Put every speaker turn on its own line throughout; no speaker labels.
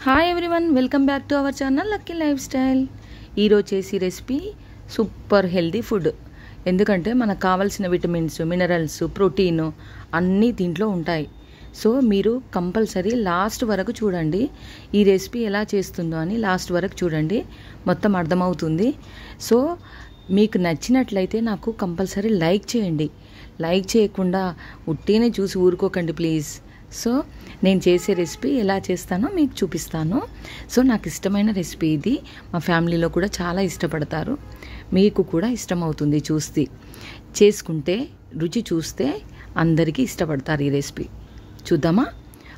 Hi everyone, welcome back to our channel lucky life style. ఈరోజు చేసి recipe super healthy food. ఎందుకంటే మనకు కావాల్సిన విటమిన్స్, మినరల్స్, ప్రోటీన్ అన్నీ దీంట్లో ఉంటాయి. సో మీరు కంపల్సరీ లాస్ట్ వరకు చూడండి. ఈ రెసిపీ ఎలా చేస్తుందో అని లాస్ట్ వరకు చూడండి, మొత్తం అర్థమవుతుంది. సో మీకు నచ్చినట్లయితే నాకు కంపల్సరీ లైక్ చేయండి. లైక్ చేయకుండా ఉట్టినే చూసి ఊరుకోకండి ప్లీజ్. సో నేను చేసే రెసిపీ ఎలా చేస్తానో మీకు చూపిస్తాను. సో నాకు ఇష్టమైన రెసిపీ ఇది. మా ఫ్యామిలీలో కూడా చాలా ఇష్టపడతారు, మీకు కూడా ఇష్టమవుతుంది చూస్తే. చేసుకుంటే రుచి చూస్తే అందరికీ ఇష్టపడతారు ఈ రెసిపీ. చూద్దామా?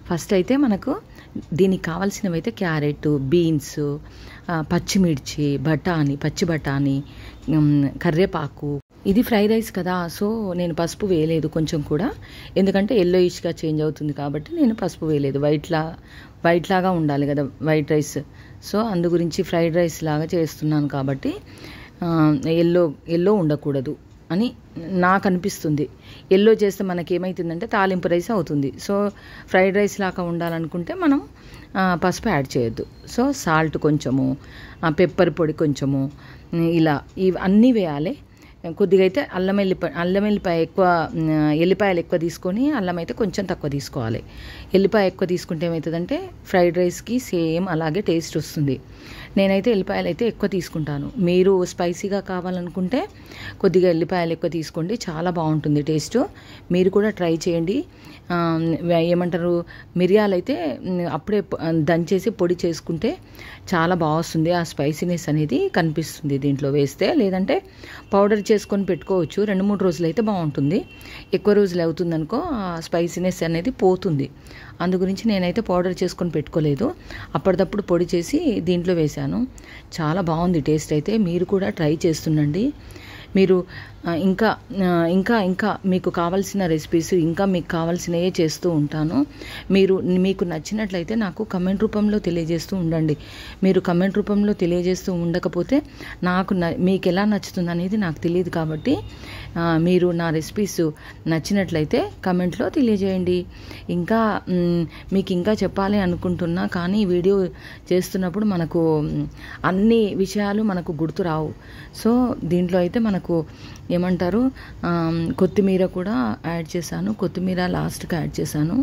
ఫస్ట్ అయితే మనకు దీనికి కావాల్సినవి అయితే క్యారెట్, బీన్స్, పచ్చిమిర్చి, బఠానీ, పచ్చి బఠానీ, కరివేపాకు. ఇది ఫ్రైడ్ రైస్ కదా, సో నేను పసుపు వేయలేదు కొంచెం కూడా, ఎందుకంటే ఎల్లోయిష్గా చేంజ్ అవుతుంది కాబట్టి నేను పసుపు వేయలేదు. వైట్ లాగా ఉండాలి కదా వైట్ రైస్. సో అందు గురించి ఫ్రైడ్ రైస్ లాగా చేస్తున్నాను కాబట్టి ఎల్లో ఉండకూడదు అని నాకు అనిపిస్తుంది. ఎల్లో చేస్తే మనకి ఏమవుతుందంటే తాలింపు రైస్ అవుతుంది. సో ఫ్రైడ్ రైస్ లాగా ఉండాలనుకుంటే మనం పసుపు యాడ్ చేయొద్దు. సో సాల్ట్ కొంచెము, పెప్పర్ పొడి కొంచెము, ఇలా ఇవి అన్నీ వేయాలి. కొద్దిగా అయితే ఎల్లిపాయ ఎక్కువ, ఎల్లిపాయలు ఎక్కువ తీసుకొని అల్లం అయితే కొంచెం తక్కువ తీసుకోవాలి. ఎల్లిపాయ ఎక్కువ తీసుకుంటే ఏమవుతుందంటే ఫ్రైడ్ రైస్కి సేమ్ అలాగే టేస్ట్ వస్తుంది. నేనైతే ఎల్లిపాయలు అయితే ఎక్కువ తీసుకుంటాను. మీరు స్పైసీగా కావాలనుకుంటే కొద్దిగా ఎల్లిపాయలు ఎక్కువ తీసుకోండి, చాలా బాగుంటుంది టేస్ట్. మీరు కూడా ట్రై చేయండి. ఏమంటారు, మిరియాలు అయితే అప్పుడే దంచేసి పొడి చేసుకుంటే చాలా బాగా వస్తుంది. ఆ స్పైసీనెస్ అనేది కనిపిస్తుంది దీంట్లో వేస్తే. లేదంటే పౌడర్ చేసుకొని పెట్టుకోవచ్చు. 2-3 రోజులు అయితే బాగుంటుంది. ఎక్కువ రోజులు అవుతుందనుకో ఆ స్పైసీనెస్ అనేది పోతుంది. అందు గురించి నేనైతే పౌడర్ చేసుకొని పెట్టుకోలేదు, అప్పటిదప్పుడు పొడి చేసి దీంట్లో వేశాను. చాలా బాగుంది టేస్ట్ అయితే. మీరు కూడా ట్రై చేస్తుండండి. మీరు ఇంకా మీకు కావాల్సిన రెసిపీస్, ఇంకా మీకు కావాల్సినవే చేస్తూ ఉంటాను. మీకు నచ్చినట్లయితే నాకు కమెంట్ రూపంలో తెలియజేస్తూ ఉండండి. మీరు కమెంట్ రూపంలో తెలియజేస్తూ ఉండకపోతే మీకు ఎలా నచ్చుతుంది అనేది నాకు తెలియదు. కాబట్టి మీరు నా రెసిపీస్ నచ్చినట్లయితే కమెంట్లో తెలియజేయండి. మీకు ఇంకా చెప్పాలి అనుకుంటున్నా, కానీ వీడియో చేస్తున్నప్పుడు మనకు అన్ని విషయాలు మనకు గుర్తు రావు. సో దీంట్లో అయితే మనకు ఏమంటారు, కొత్తిమీర కూడా యాడ్ చేశాను. కొత్తిమీర లాస్ట్కి యాడ్ చేశాను.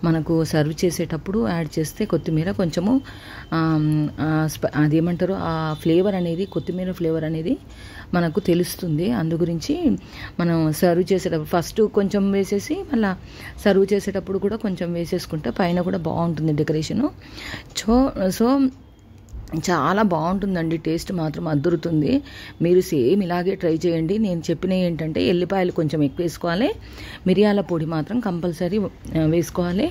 మనకు సర్వ్ చేసేటప్పుడు యాడ్ చేస్తే కొత్తిమీర కొంచెము అదేమంటారు, ఆ ఫ్లేవర్ అనేది, కొత్తిమీర ఫ్లేవర్ అనేది మనకు తెలుస్తుంది. అందు గురించి మనం సర్వ్ చేసేటప్పుడు ఫస్ట్ కొంచెం వేసేసి మళ్ళీ సర్వ్ చేసేటప్పుడు కూడా కొంచెం వేసేసుకుంటే పైన కూడా బాగుంటుంది డెకరేషను. సో చాలా బాగుంటుందండి, టేస్ట్ మాత్రం అద్దురుతుంది. మీరు సేమ్ ఇలాగే ట్రై చేయండి. నేను చెప్పినవి ఏంటంటే ఎల్లిపాయలు కొంచెం ఎక్కువ వేసుకోవాలి, మిరియాల పొడి మాత్రం కంపల్సరీ వేసుకోవాలి.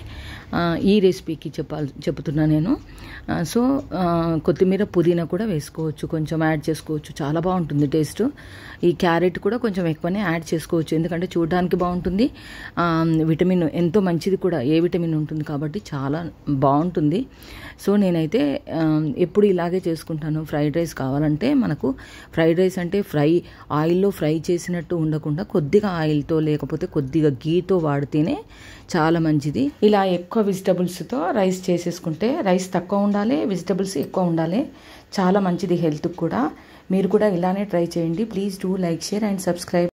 ఈ రెసిపీకి చెప్తున్నా నేను. సో కొత్తిమీర, పుదీనా కూడా వేసుకోవచ్చు, కొంచెం యాడ్ చేసుకోవచ్చు. చాలా బాగుంటుంది టేస్ట్. ఈ క్యారెట్ కూడా కొంచెం ఎక్కువనే యాడ్ చేసుకోవచ్చు, ఎందుకంటే చూడడానికి బాగుంటుంది. విటమిన్ ఎంతో మంచిది కూడా, ఏ విటమిన్ ఉంటుంది కాబట్టి చాలా బాగుంటుంది. సో నేనైతే ఎప్పుడు ఇలాగే చేసుకుంటాను. ఫ్రైడ్ రైస్ కావాలంటే మనకు ఫ్రైడ్ రైస్ అంటే ఆయిల్లో ఫ్రై చేసినట్టు ఉండకుండా కొద్దిగా ఆయిల్తో లేకపోతే కొద్దిగా గీతో వాడితేనే చాలా మంచిది. ఇలా ఎక్కువ వెజిటబుల్స్తో రైస్ చేసేసుకుంటే, రైస్ తక్కువ ఉండాలి, వెజిటబుల్స్ ఎక్కువ ఉండాలి, చాలా మంచిది హెల్త్కి కూడా. మీరు కూడా ఇలానే ట్రై చేయండి. Please do like, share and subscribe.